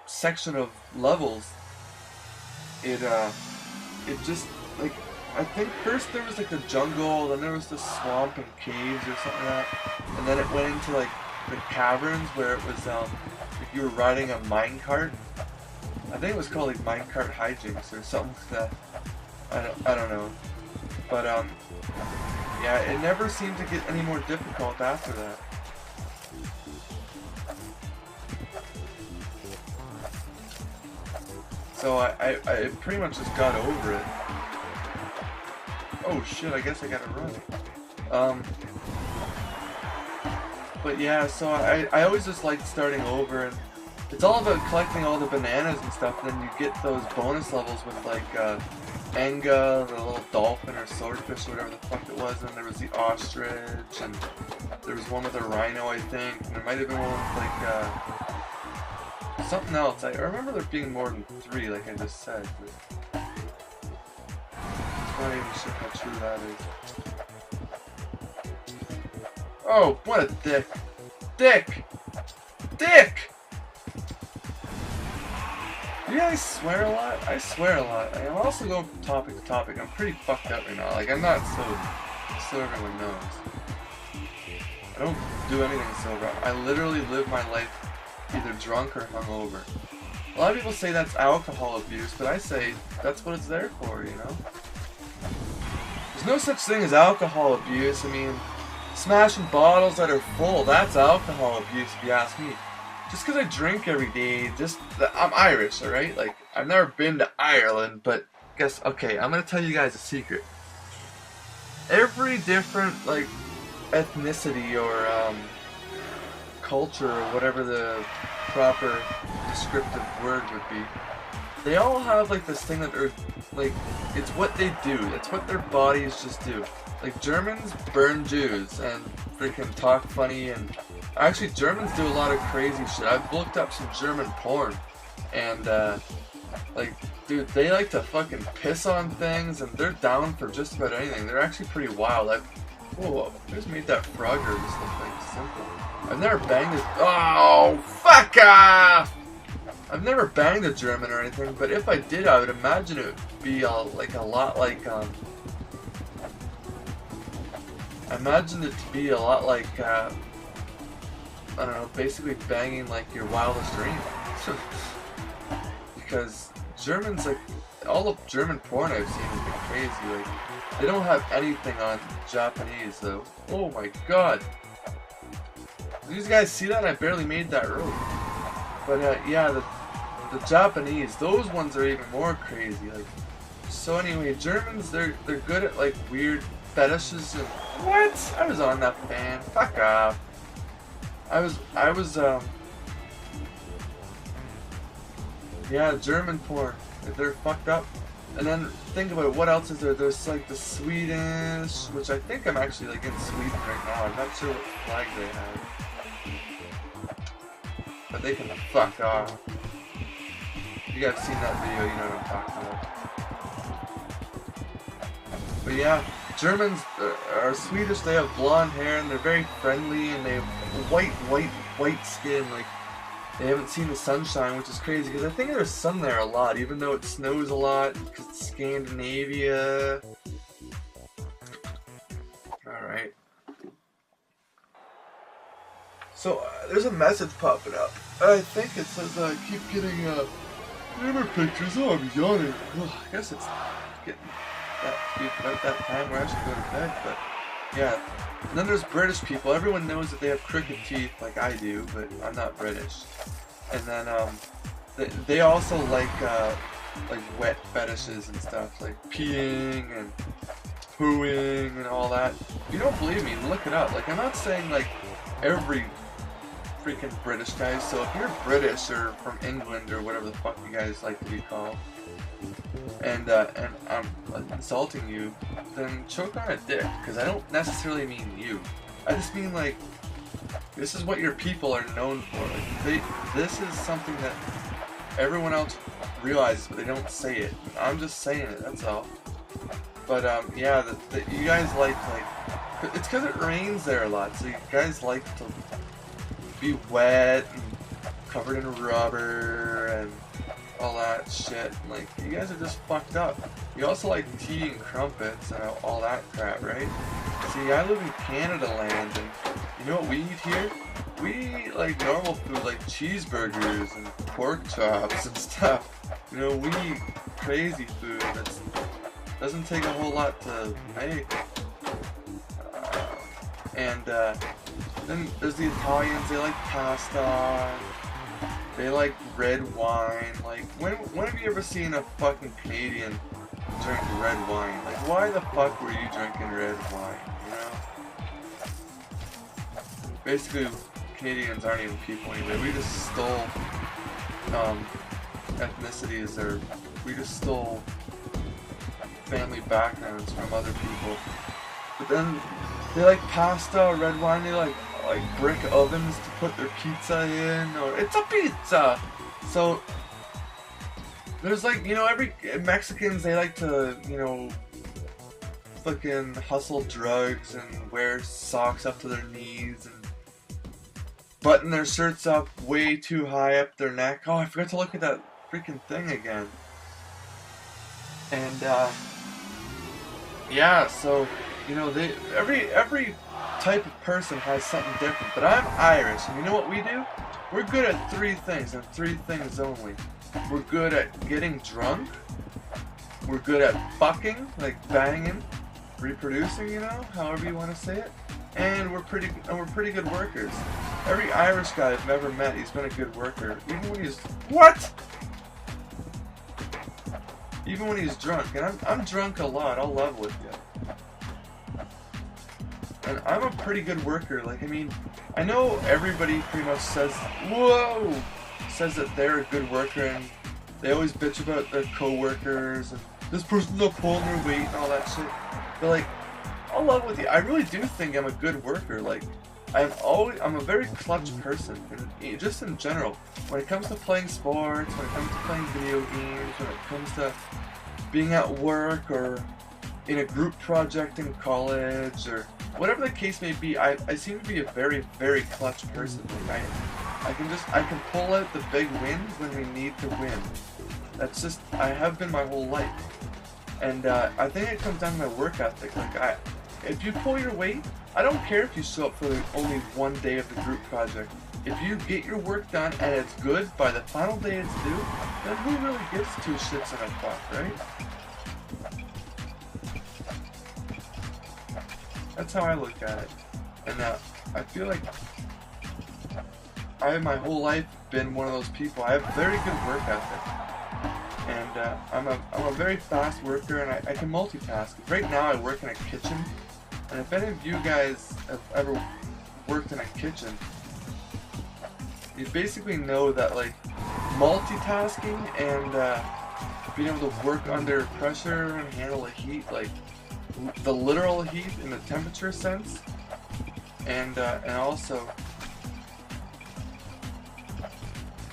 section of levels, it just, like, I think first there was like the jungle, then there was the swamp and caves or something like that, and then it went into like the caverns where it was like you were riding a minecart. I think it was called like minecart hijinks or something like that. I don't know, but yeah, it never seemed to get any more difficult after that. So I pretty much just got over it. Oh shit, I guess I gotta run. But yeah, so I always just liked starting over, and it's all about collecting all the bananas and stuff, and then you get those bonus levels with like Enga, the little dolphin or swordfish or whatever the fuck it was, and there was the ostrich, and there was one with a rhino, I think, and there might have been one with like something else. I remember there being more than 3, like I just said, but I'm not even sure how true that is. Oh, what a dick! Dick! Dick! Do you guys swear a lot? I swear a lot. I'm also going from topic to topic. I'm pretty fucked up right now. Like, I'm not sober, so everyone knows. I don't do anything sober. I literally live my life either drunk or hungover. A lot of people say that's alcohol abuse, but I say that's what it's there for, you know? There's no such thing as alcohol abuse. I mean, smashing bottles that are full, that's alcohol abuse if you ask me. Just because I drink every day, I'm Irish, alright? Like, I've never been to Ireland, but guess, okay, I'm gonna tell you guys a secret. Every different, like, ethnicity or, culture, or whatever the proper descriptive word would be, they all have, like, this thing that they're, like, it's what they do. It's what their bodies just do. Like, Germans burn Jews and freaking talk funny, and actually Germans do a lot of crazy shit. I've looked up some German porn, and like, dude, they like to fucking piss on things, and they're down for just about anything. They're actually pretty wild. Whoa, I just made that Frogger just look like simple. I've never banged a, oh, fuck off! I've never banged a German or anything, but if I did, I would imagine it would be like a lot like I imagined it to be a lot like, I don't know, basically banging like your wildest dream. Because Germans, like, all the German porn I've seen has been crazy. Like, they don't have anything on Japanese, though. Oh my god. Did you guys see that? I barely made that rope. But, yeah, the Japanese, those ones are even more crazy. Like, so anyway, Germans, they're good at, like, weird fetishes and what? I was on that band. Fuck off. I was yeah, German porn. They're fucked up. And then think about it, what else is there? There's like the Swedish, which I think I'm actually like in Sweden right now. I'm not sure what flag they have. But they can fuck off. If you guys have seen that video, you know what I'm talking about. But yeah, Germans are Swedish, they have blonde hair and they're very friendly and they have white skin, like they haven't seen the sunshine, which is crazy because I think there's sun there a lot, even though it snows a lot because it's Scandinavia. Alright. So there's a message popping up. I think it says keep getting gamer pictures. Oh, I'm yawning. Ugh, I guess it's getting about that time where I should go to bed, but yeah. And then there's British people. Everyone knows that they have crooked teeth like I do, but I'm not British. And then they also like wet fetishes and stuff, like peeing and pooing and all that. If you don't believe me, look it up. Like, I'm not saying like every freaking British guy. So if you're British or from England or whatever the fuck you guys like to be called, and I'm insulting you, then choke on a dick, because I don't necessarily mean you. I just mean, like, this is what your people are known for. Like, this is something that everyone else realizes, but they don't say it. I'm just saying it, that's all. But, yeah, you guys like, it's because it rains there a lot, so you guys like to be wet and covered in rubber and all that shit. Like, you guys are just fucked up. You also like tea and crumpets and all that crap, right? See, I live in Canada land, and you know what we eat here? We eat like normal food, like cheeseburgers and pork chops and stuff. You know, we eat crazy food that doesn't take a whole lot to make. Then there's the Italians. They like pasta. They like red wine. Like, when have you ever seen a fucking Canadian drink red wine? Like, why the fuck were you drinking red wine, you know? Basically, Canadians aren't even people anyway. We just stole ethnicities, or we just stole family backgrounds from other people. But then they like pasta, red wine. They like brick ovens to put their pizza in, or it's a pizza. So there's like, you know, every Mexicans, they like to, you know, fucking hustle drugs and wear socks up to their knees and button their shirts up way too high up their neck. Oh, I forgot to look at that freaking thing again. And yeah, so, you know, every type of person has something different. But I'm Irish, and you know what we do? We're good at three things, and three things only. We're good at getting drunk. We're good at fucking, like banging, reproducing, you know, however you want to say it. And we're pretty good workers. Every Irish guy I've ever met, he's been a good worker, even when he's even when he's drunk. And I'm drunk a lot. I'll level with you. And I'm a pretty good worker. Like, I mean, I know everybody pretty much says that they're a good worker, and they always bitch about their co-workers and this person's not pulling their weight and all that shit. But like, I'll level with you. I really do think I'm a good worker. Like, I'm a very clutch person, and just in general. When it comes to playing sports, when it comes to playing video games, when it comes to being at work or in a group project in college, or whatever the case may be, I seem to be a very, very clutch person. Like, I can pull out the big wins when we need to win. That's just, I have been my whole life. And I think it comes down to my work ethic. Like, if you pull your weight, I don't care if you show up for only one day of the group project. If you get your work done and it's good by the final day it's due, then who really gives two shits and a fuck, right? That's how I look at it. And I feel like I have my whole life been one of those people. I have very good work ethic. And I'm a very fast worker, and I can multitask. Right now I work in a kitchen, and if any of you guys have ever worked in a kitchen, you basically know that, like, multitasking and being able to work under pressure and handle the heat, like the literal heat in the temperature sense, and also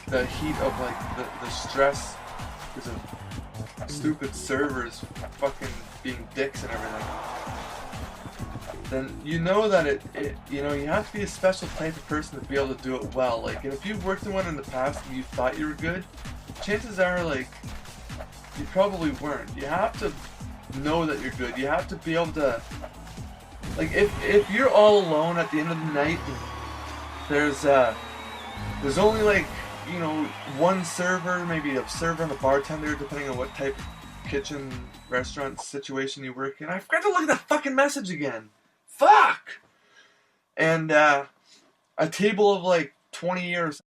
the heat of, like, the stress because of stupid servers fucking being dicks and everything, then you know that you know, you have to be a special type of person to be able to do it well. Like, and if you've worked in one in the past and you thought you were good, chances are, like, you probably weren't. You have to know that you're good. You have to be able to, like, if you're all alone at the end of the night, there's only, like, you know, one server, maybe a server and a bartender, depending on what type of kitchen, restaurant situation you work in. I forgot to look at that fucking message again. Fuck! And a table of like 20 years.